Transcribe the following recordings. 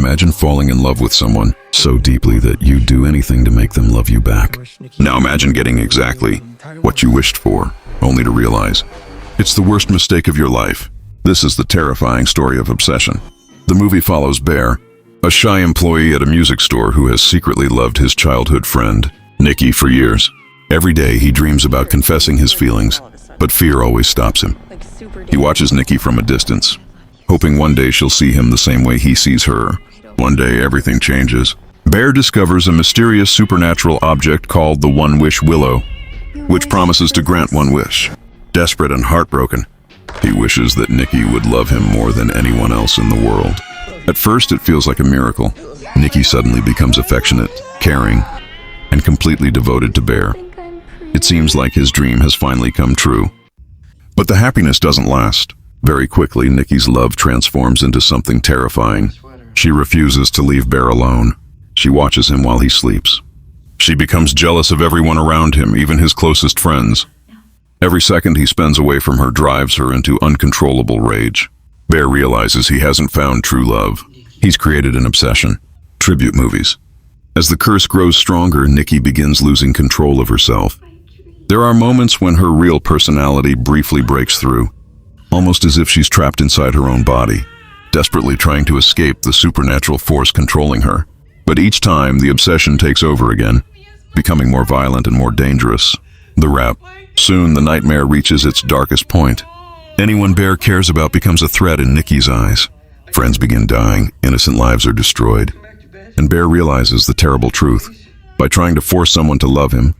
Imagine falling in love with someone so deeply that you'd do anything to make them love you back. Now imagine getting exactly what you wished for, only to realize it's the worst mistake of your life. This is the terrifying story of obsession. The movie follows Bear, a shy employee at a music store who has secretly loved his childhood friend, Nikki, for years. Every day he dreams about confessing his feelings, but fear always stops him. He watches Nikki from a distance, hoping one day she'll see him the same way he sees her. One day everything changes. Bear discovers a mysterious supernatural object called the One Wish Willow, which promises to grant one wish. Desperate and heartbroken, he wishes that Nikki would love him more than anyone else in the world. At first it feels like a miracle. Nikki suddenly becomes affectionate, caring, and completely devoted to Bear. It seems like his dream has finally come true. But the happiness doesn't last. Very quickly, Nikki's love transforms into something terrifying. She refuses to leave Bear alone. She watches him while he sleeps. She becomes jealous of everyone around him, even his closest friends. Every second he spends away from her drives her into uncontrollable rage. Bear realizes he hasn't found true love. He's created an obsession. Tribute movies. As the curse grows stronger, Nikki begins losing control of herself. There are moments when her real personality briefly breaks through, almost as if she's trapped inside her own body, desperately trying to escape the supernatural force controlling her. But each time, the obsession takes over again, becoming more violent and more dangerous. The wrap. Soon, the nightmare reaches its darkest point. Anyone Bear cares about becomes a threat in Nikki's eyes. Friends begin dying, innocent lives are destroyed. And Bear realizes the terrible truth. By trying to force someone to love him,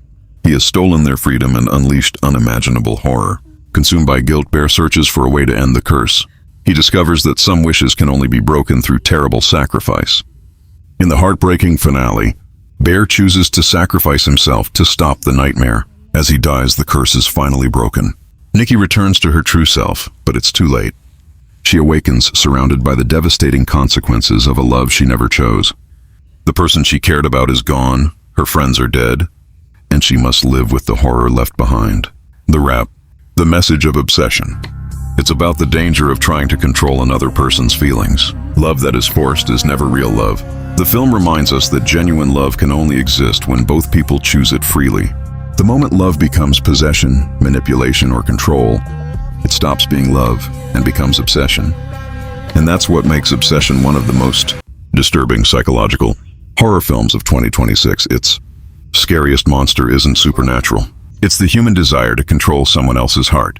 he has stolen their freedom and unleashed unimaginable horror. Consumed by guilt, Bear searches for a way to end the curse. He discovers that some wishes can only be broken through terrible sacrifice. In the heartbreaking finale, Bear chooses to sacrifice himself to stop the nightmare. As he dies, the curse is finally broken. Nikki returns to her true self, but it's too late. She awakens surrounded by the devastating consequences of a love she never chose. The person she cared about is gone, her friends are dead, and she must live with the horror left behind. The wrap. The message of obsession. It's about the danger of trying to control another person's feelings. Love that is forced is never real love. The film reminds us that genuine love can only exist when both people choose it freely. The moment love becomes possession, manipulation, or control, it stops being love and becomes obsession. And that's what makes obsession one of the most disturbing psychological horror films of 2026. Its scariest monster isn't supernatural. It's the human desire to control someone else's heart.